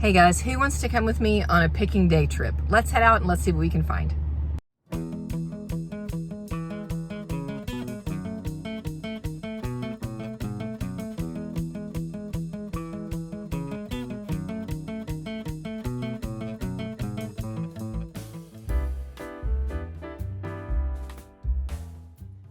Hey guys, who wants to come with me on a picking day trip? Let's head out and let's see what we can find.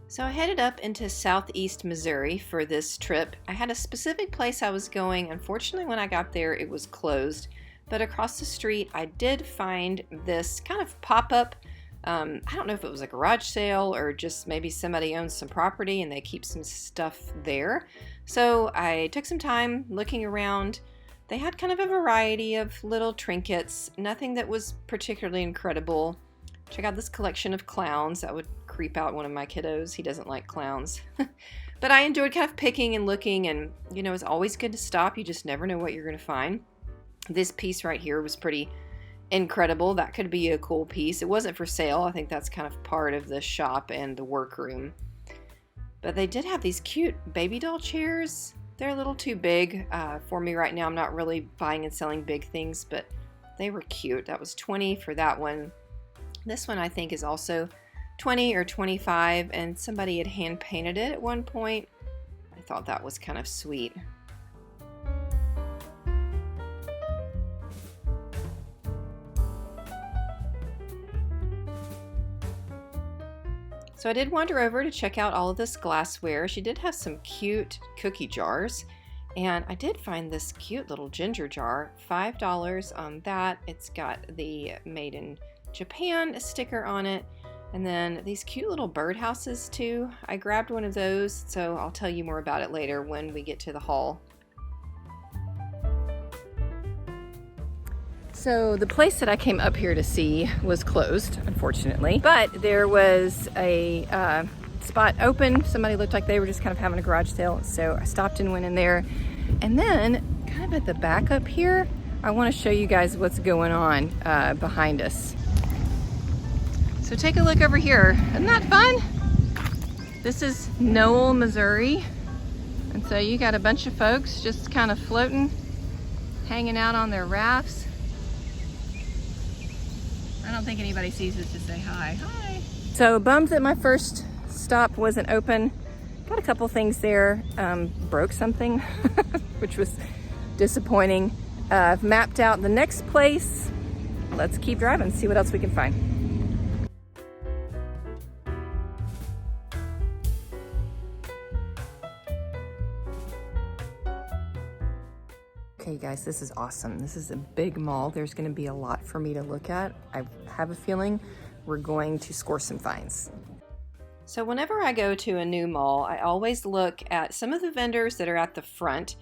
So I headed up into southeast Missouri for this trip. I had a specific place I was going. Unfortunately, when I got there, it was closed. But across the street, I did find this kind of pop-up. I don't know if it was a garage sale or just maybe somebody owns some property and they keep some stuff there. So I took some time looking around. They had kind of a variety of little trinkets, nothing that was particularly incredible. Check out this collection of clowns. That would creep out one of my kiddos. He doesn't like clowns. But I enjoyed kind of picking and looking, and it's always good to stop. You just never know what you're going to find. This piece right here was pretty incredible. That could be a cool piece. It wasn't for sale. I think that's kind of part of the shop and the workroom. But they did have these cute baby doll chairs. They're a little too big for me right now. I'm not really buying and selling big things, but they were cute. That was $20 for that one. This one I think is also $20 or $25, and somebody had hand painted it at one point. I thought that was kind of sweet. So I did wander over to check out all of this glassware. She did have some cute cookie jars, and I did find this cute little ginger jar, $5 on that. It's got the Made in Japan sticker on it, and then these cute little birdhouses too. I grabbed one of those, so I'll tell you more about it later when we get to the haul. So the place that I came up here to see was closed, unfortunately, but there was a spot open. Somebody looked like they were just kind of having a garage sale, so I stopped and went in there. And then kind of at the back up here, I want to show you guys what's going on behind us. So take a look over here. Isn't that fun? This is Noel, Missouri. And so you got a bunch of folks just kind of floating, hanging out on their rafts. I don't think anybody sees us to say hi. Hi. So bummed that my first stop wasn't open. Got a couple things there. Broke something, which was disappointing. I've mapped out the next place. Let's keep driving, see what else we can find. Okay guys, this is awesome. This is a big mall. There's gonna be a lot for me to look at. I have a feeling we're going to score some finds. So whenever I go to a new mall, I always look at some of the vendors that are at the front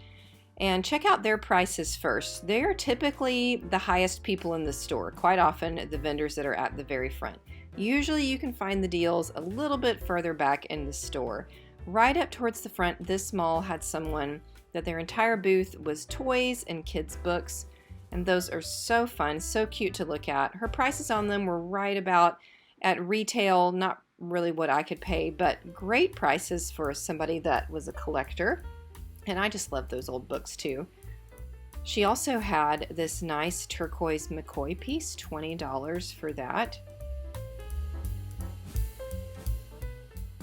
and check out their prices first. They are typically the highest people in the store, quite often the vendors that are at the very front. Usually you can find the deals a little bit further back in the store. Right up towards the front, this mall had someone that their entire booth was toys and kids' books, and those are so fun, so cute to look at. Her prices on them were right about at retail, not really what I could pay, but great prices for somebody that was a collector, and I just love those old books too. She also had this nice turquoise McCoy piece, $20 for that.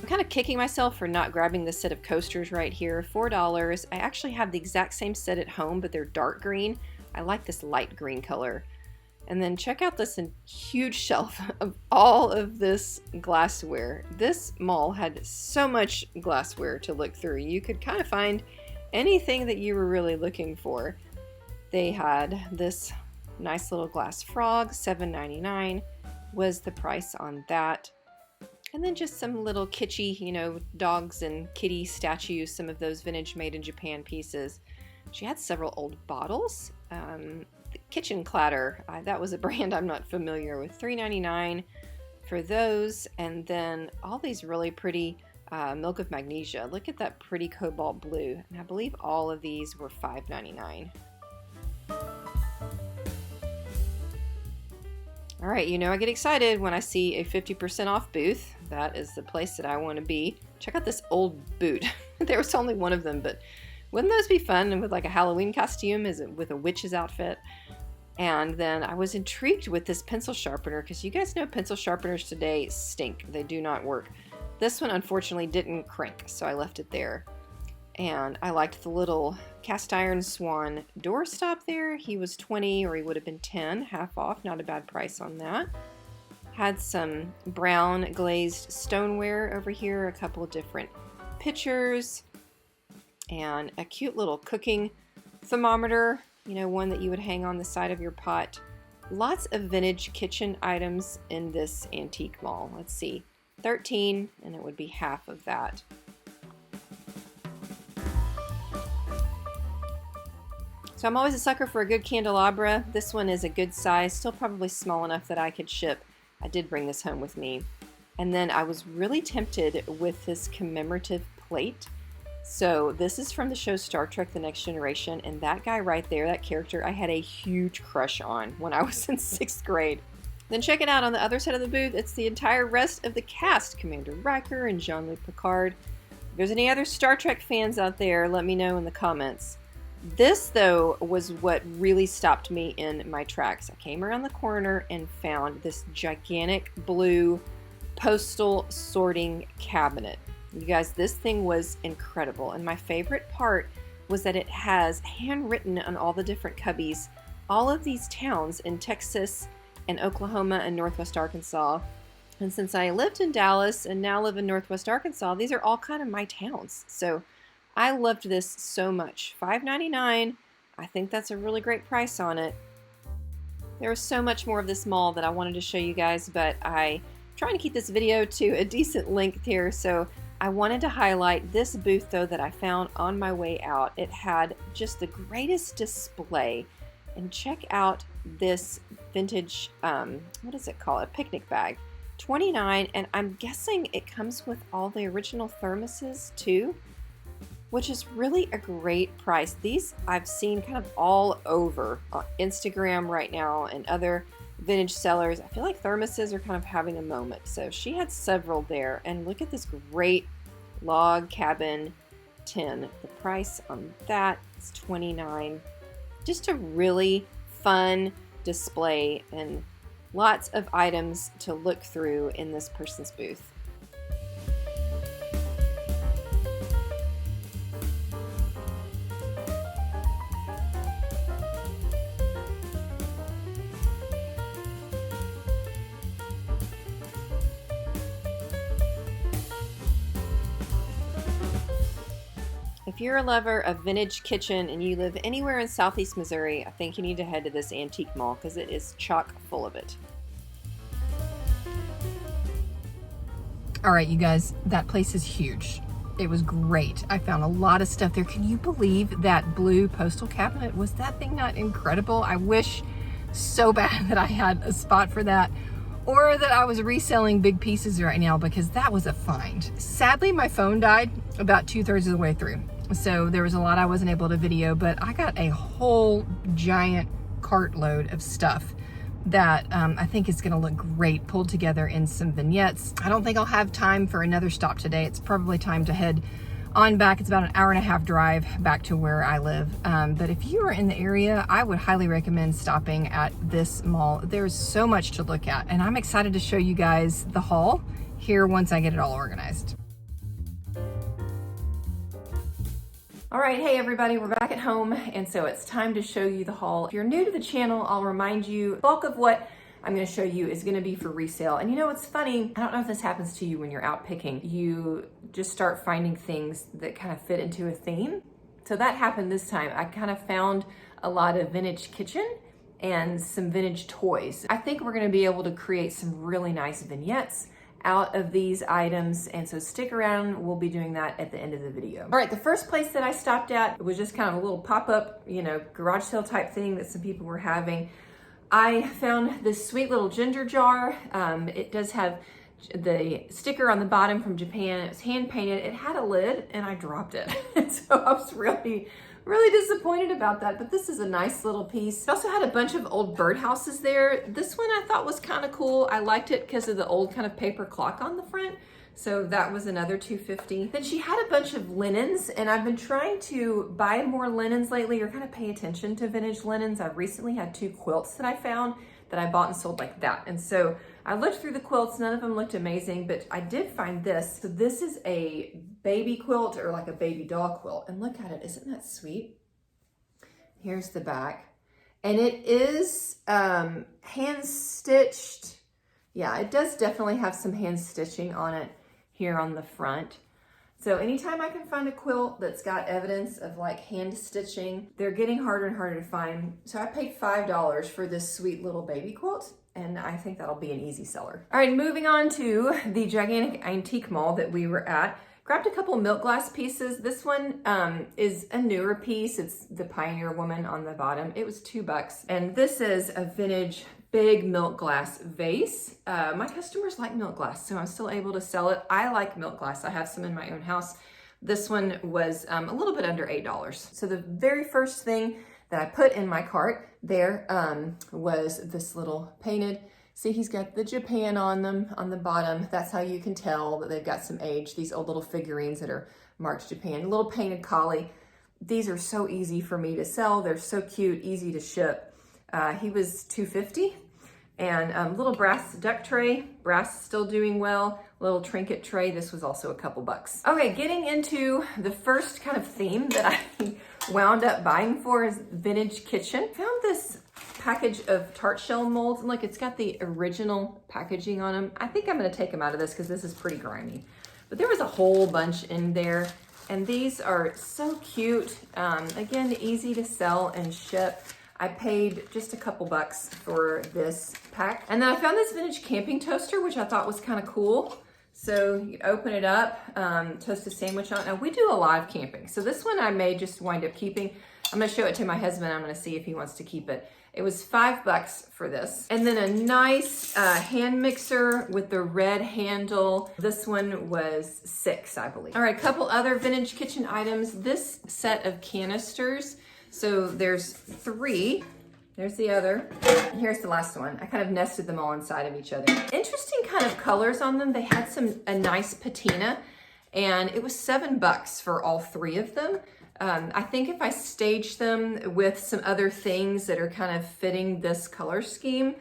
I'm kind of kicking myself for not grabbing this set of coasters right here, $4. I actually have the exact same set at home, but they're dark green. I like this light green color. And then check out this huge shelf of all of this glassware. This mall had so much glassware to look through. You could kind of find anything that you were really looking for. They had this nice little glass frog, $7.99 was the price on that. And then just some little kitschy, dogs and kitty statues, some of those vintage Made in Japan pieces. She had several old bottles. The Kitchen Clatter, that was a brand I'm not familiar with, $3.99 for those. And then all these really pretty Milk of Magnesia. Look at that pretty cobalt blue. And I believe all of these were $5.99. All right, I get excited when I see a 50% off booth. That is the place that I want to be. Check out this old boot. There was only one of them, but wouldn't those be fun? And with like a Halloween costume, is it with a witch's outfit? And then I was intrigued with this pencil sharpener because you guys know pencil sharpeners today stink. They do not work. This one unfortunately didn't crank, so I left it there. And I liked the little cast iron swan doorstop there. He was 20, or he would have been 10, half off. Not a bad price on that. Had some brown glazed stoneware over here, a couple of different pitchers, and a cute little cooking thermometer, you know, one that you would hang on the side of your pot. Lots of vintage kitchen items in this antique mall. Let's see, 13, and it would be half of that. So I'm always a sucker for a good candelabra. This one is a good size, still probably small enough that I could ship. I did bring this home with me. And then I was really tempted with this commemorative plate. So this is from the show Star Trek: The Next Generation, and that guy right there, that character, I had a huge crush on when I was in 6th grade. Then check it out on the other side of the booth. It's the entire rest of the cast, Commander Riker and Jean-Luc Picard. If there's any other Star Trek fans out there, let me know in the comments. This, though, was what really stopped me in my tracks. I came around the corner and found this gigantic blue postal sorting cabinet. You guys, this thing was incredible. And my favorite part was that it has handwritten on all the different cubbies all of these towns in Texas and Oklahoma and Northwest Arkansas. And since I lived in Dallas and now live in Northwest Arkansas, these are all kind of my towns. So I loved this so much. $5.99. I think that's a really great price on it. There was so much more of this mall that I wanted to show you guys, but I'm trying to keep this video to a decent length here, so I wanted to highlight this booth though that I found on my way out. It had just the greatest display. And check out this vintage, what is it called? A picnic bag. $29, and I'm guessing it comes with all the original thermoses too, which is really a great price. These I've seen kind of all over Instagram right now and other vintage sellers. I feel like thermoses are kind of having a moment. So she had several there, and look at this great log cabin tin. The price on that is $29. Just a really fun display and lots of items to look through in this person's booth. If you're a lover of vintage kitchen and you live anywhere in Southeast Missouri, I think you need to head to this antique mall because it is chock full of it. All right, you guys, that place is huge. It was great. I found a lot of stuff there. Can you believe that blue postal cabinet? Was that thing not incredible? I wish so bad that I had a spot for that, or that I was reselling big pieces right now, because that was a find. Sadly, my phone died about 2/3 of the way through. So there was a lot I wasn't able to video, but I got a whole giant cartload of stuff that I think is gonna look great pulled together in some vignettes. I don't think I'll have time for another stop today. It's probably time to head on back. It's about an 1.5 hour drive back to where I live. But if you are in the area, I would highly recommend stopping at this mall. There's so much to look at, and I'm excited to show you guys the haul here once I get it all organized. All right, hey everybody, we're back at home, and so it's time to show you the haul. If you're new to the channel, I'll remind you, the bulk of what I'm gonna show you is gonna be for resale. And you know, it's funny, I don't know if this happens to you when you're out picking. You just start finding things that kind of fit into a theme. So that happened this time. I kind of found a lot of vintage kitchen and some vintage toys. I think we're gonna be able to create some really nice vignettes out of these items, and so stick around. We'll be doing that at the end of the video. All right, the first place that I stopped at was just kind of a little pop-up, you know, garage sale type thing that some people were having. I found this sweet little ginger jar. It does have the sticker on the bottom from Japan. It was hand painted. It had a lid, and I dropped it. And so I was really disappointed about that, but this is a nice little piece. It also had a bunch of old birdhouses there. This one I thought was kind of cool. I liked it because of the old kind of paper clock on the front. So that was another $2.50. Then she had a bunch of linens, and I've been trying to buy more linens lately, or kind of pay attention to vintage linens. I've recently had 2 quilts that I found that I bought and sold like that. And so I looked through the quilts, none of them looked amazing, but I did find this. So this is a baby quilt, or like a baby doll quilt. And look at it, isn't that sweet? Here's the back. And it is hand stitched. Yeah, it does definitely have some hand stitching on it here on the front. So anytime I can find a quilt that's got evidence of like hand stitching, they're getting harder and harder to find. So I paid $5 for this sweet little baby quilt, and I think that'll be an easy seller. All right, moving on to the gigantic antique mall that we were at. Grabbed a couple milk glass pieces. This one is a newer piece. It's the Pioneer Woman on the bottom. It was $2. And this is a vintage big milk glass vase. My customers like milk glass, so I'm still able to sell it. I like milk glass. I have some in my own house. This one was a little bit under $8. So the very first thing that I put in my cart there was this little painted, see, he's got the Japan on them on the bottom. That's how you can tell that they've got some age. These old little figurines that are marked Japan. A little painted collie. These are so easy for me to sell. They're so cute, easy to ship. He was $2.50. And little brass duck tray, brass still doing well. Little trinket tray, this was also a couple bucks. Okay, getting into the first kind of theme that I wound up buying for is vintage kitchen. Found this package of tart shell molds, and look, it's got the original packaging on them. I think I'm gonna take them out of this because this is pretty grimy. But there was a whole bunch in there, and these are so cute. Again, easy to sell and ship. I paid just a couple bucks for this pack. And then I found this vintage camping toaster, which I thought was kind of cool. So you open it up, toast a sandwich on it. Now we do a lot of camping. So this one I may just wind up keeping. I'm gonna show it to my husband. I'm gonna see if he wants to keep it. It was $5 for this. And then a nice hand mixer with the red handle. This one was $6, I believe. All right, a couple other vintage kitchen items. This set of canisters. So there's 3. There's the other. And here's the last one. I kind of nested them all inside of each other. Interesting kind of colors on them. They had a nice patina, and it was $7 for all 3 of them. I think if I stage them with some other things that are kind of fitting this color scheme,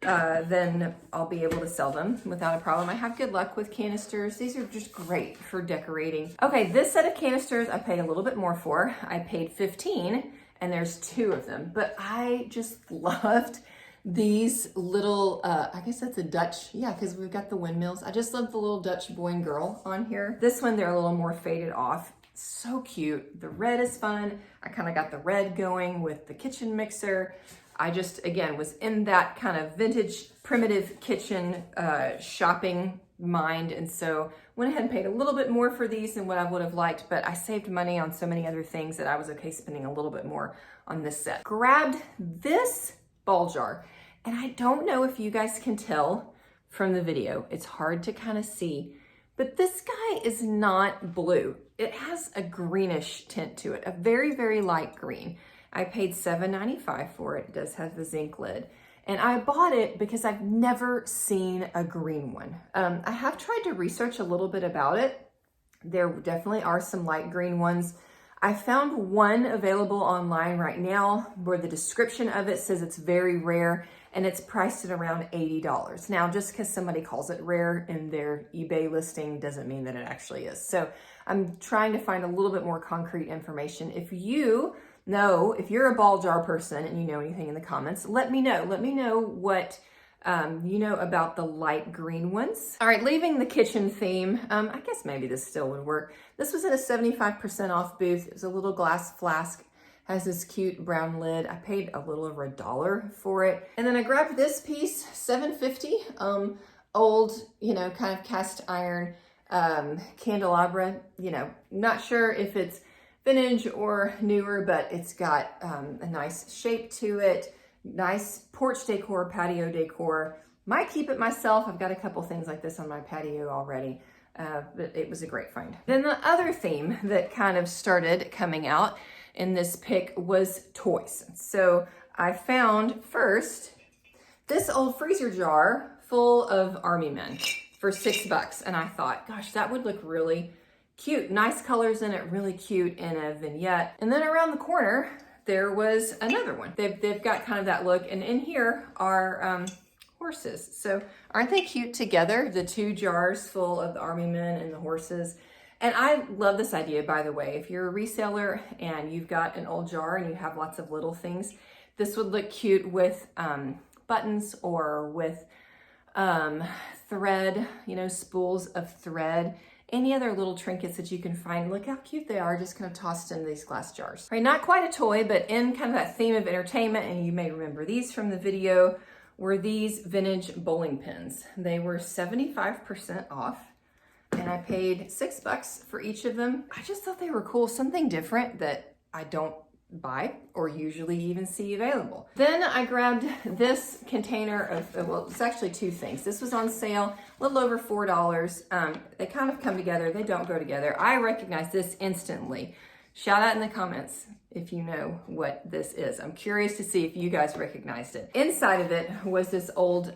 then I'll be able to sell them without a problem. I have good luck with canisters. These are just great for decorating. Okay, this set of canisters I paid a little bit more for. I paid $15, and there's 2 of them. But I just loved these little, I guess that's a Dutch, yeah, because we've got the windmills. I just love the little Dutch boy and girl on here. This one, they're a little more faded off. So cute. The red is fun. I kind of got the red going with the kitchen mixer. I just, again, was in that kind of vintage, primitive kitchen shopping mind. And so went ahead and paid a little bit more for these than what I would have liked, but I saved money on so many other things that I was okay spending a little bit more on this set. Grabbed this ball jar. And I don't know if you guys can tell from the video. It's hard to kind of see, but this guy is not blue. It has a greenish tint to it, a very, very light green. I paid $7.95 for it. It does have the zinc lid. And I bought it because I've never seen a green one. I have tried to research a little bit about it. There definitely are some light green ones. I found one available online right now where the description of it says it's very rare and it's priced at around $80. Now, just because somebody calls it rare in their eBay listing doesn't mean that it actually is. So I'm trying to find a little bit more concrete information. If you know, if you're a ball jar person and you know anything in the comments, let me know. Let me know what you know about the light green ones. All right, leaving the kitchen theme, I guess maybe this still would work. This was at a 75% off booth. It was a little glass flask, has this cute brown lid. I paid a little over $1 for it. And then I grabbed this piece, $7.50, old, you know, kind of cast iron candelabra. You know, not sure if it's vintage or newer, but it's got a nice shape to it. Nice porch decor, patio decor. Might keep it myself. I've got a couple things like this on my patio already, but it was a great find. Then the other theme that kind of started coming out in this pick was toys. So I found first this old freezer jar full of army men for $6. And I thought, gosh, that would look really cute. Nice colors in it, really cute in a vignette. And then around the corner, there was another one. They've got kind of that look. And in here are horses. So aren't they cute together? The two jars full of the army men and the horses. And I love this idea, by the way. If you're a reseller and you've got an old jar and you have lots of little things, this would look cute with buttons or with thread, you know, spools of thread. Any other little trinkets that you can find. Look how cute they are, just kind of tossed into these glass jars. All right, not quite a toy, but in kind of that theme of entertainment, and you may remember these from the video, were these vintage bowling pins. They were 75% off, and I paid $6 for each of them. I just thought they were cool, something different that I don't buy or usually even see available. Then I grabbed this container of, well, it's actually two things. This was on sale, a little over $4. They kind of come together, they don't go together. I recognize this instantly. Shout out in the comments if you know what this is. I'm curious to see if you guys recognized it. Inside of it was this old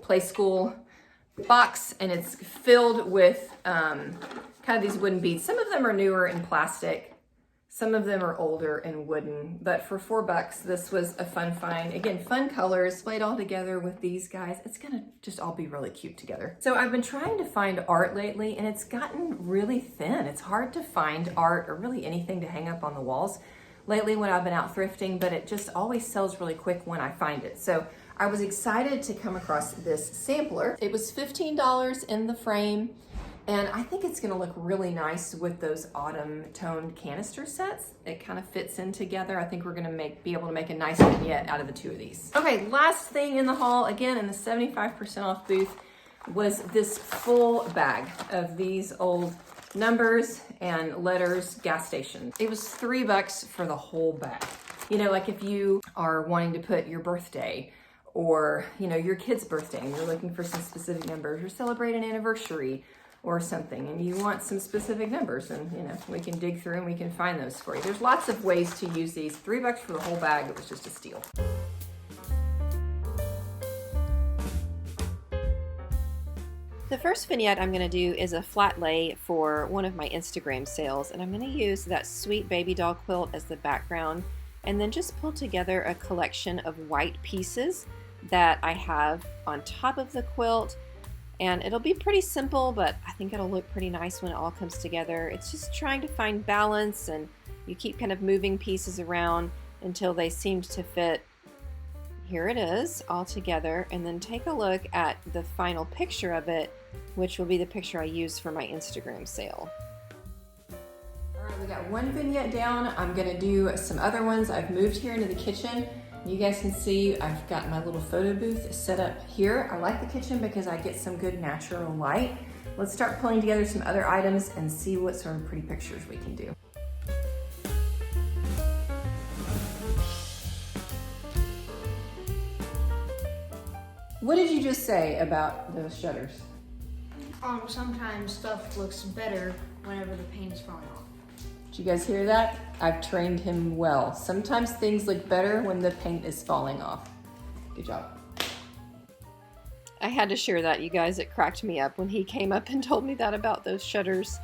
play school box, and it's filled with kind of these wooden beads. Some of them are newer in plastic. Some of them are older and wooden, but for $4, this was a fun find. Again, fun colors played all together with these guys. It's gonna just all be really cute together. So I've been trying to find art lately, and it's gotten really thin. It's hard to find art or really anything to hang up on the walls lately when I've been out thrifting, but it just always sells really quick when I find it. So I was excited to come across this sampler. It was $15 in the frame. And I think it's gonna look really nice with those autumn toned canister sets. It kind of fits in together. I think we're gonna be able to make a nice vignette out of the two of these. Okay, last thing in the haul, again in the 75% off booth, was this full bag of these old numbers and letters gas station. It was $3 for the whole bag. You know, like if you are wanting to put your birthday or, you know, your kid's birthday and you're looking for some specific numbers, or celebrate an anniversary or something, and you want some specific numbers, and you know, we can dig through and we can find those for you. There's lots of ways to use these. $3 for the whole bag, it was just a steal. The first vignette I'm gonna do is a flat lay for one of my Instagram sales, and I'm gonna use that sweet baby doll quilt as the background, and then just pull together a collection of white pieces that I have on top of the quilt. And it'll be pretty simple, but I think it'll look pretty nice when it all comes together. It's just trying to find balance, and you keep kind of moving pieces around until they seem to fit. Here it is all together, and then take a look at the final picture of it, which will be the picture I use for my Instagram sale. All right, we got one vignette down. I'm gonna do some other ones. I've moved here into the kitchen. You guys can see I've got my little photo booth set up here. I like the kitchen because I get some good natural light. Let's start pulling together some other items and see what sort of pretty pictures we can do. What did you just say about those shutters? Sometimes stuff looks better whenever the paint is falling off. Did you guys hear that? I've trained him well. Sometimes things look better when the paint is falling off. Good job. I had to share that, you guys. It cracked me up when he came up and told me that about those shutters.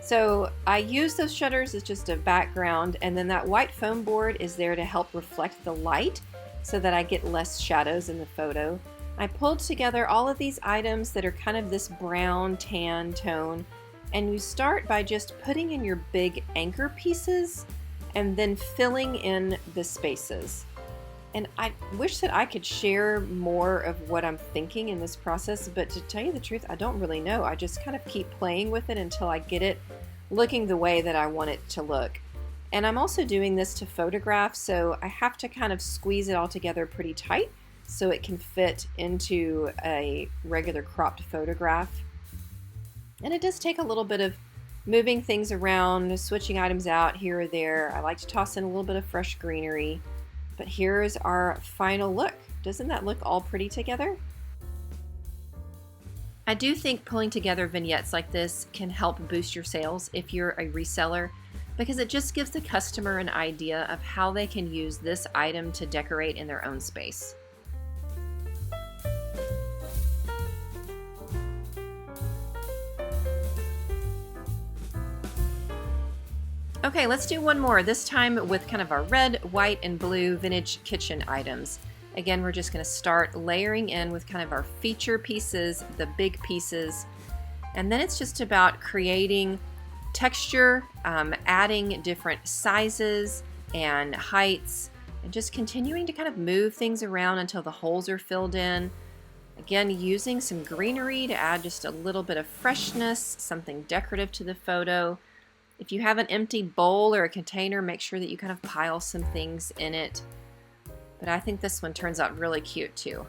So I use those shutters as just a background, and then that white foam board is there to help reflect the light so that I get less shadows in the photo. I pulled together all of these items that are kind of this brown tan tone. And you start by just putting in your big anchor pieces and then filling in the spaces. And I wish that I could share more of what I'm thinking in this process, but to tell you the truth, I don't really know. I just kind of keep playing with it until I get it looking the way that I want it to look. And I'm also doing this to photograph, so I have to kind of squeeze it all together pretty tight so it can fit into a regular cropped photograph. And it does take a little bit of moving things around, switching items out here or there. I like to toss in a little bit of fresh greenery. But here's our final look. Doesn't that look all pretty together? I do think pulling together vignettes like this can help boost your sales if you're a reseller, because it just gives the customer an idea of how they can use this item to decorate in their own space. Okay, let's do one more, this time with kind of our red, white, and blue vintage kitchen items. Again, we're just going to start layering in with kind of our feature pieces, the big pieces, and then it's just about creating texture, adding different sizes and heights, and just continuing to kind of move things around until the holes are filled in. Again, using some greenery to add just a little bit of freshness, something decorative to the photo. If you have an empty bowl or a container, make sure that you kind of pile some things in it. But I think this one turns out really cute too.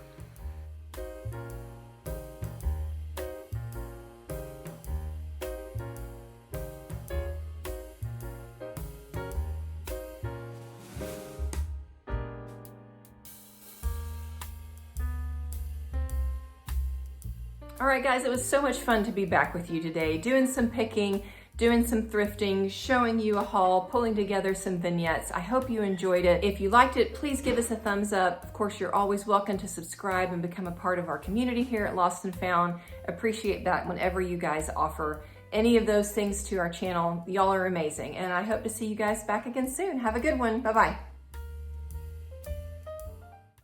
All right, guys, it was so much fun to be back with you today, doing some picking, doing some thrifting, showing you a haul, pulling together some vignettes. I hope you enjoyed it. If you liked it, please give us a thumbs up. Of course, you're always welcome to subscribe and become a part of our community here at Lost and Found. Appreciate that whenever you guys offer any of those things to our channel. Y'all are amazing, and I hope to see you guys back again soon. Have a good one. Bye-bye.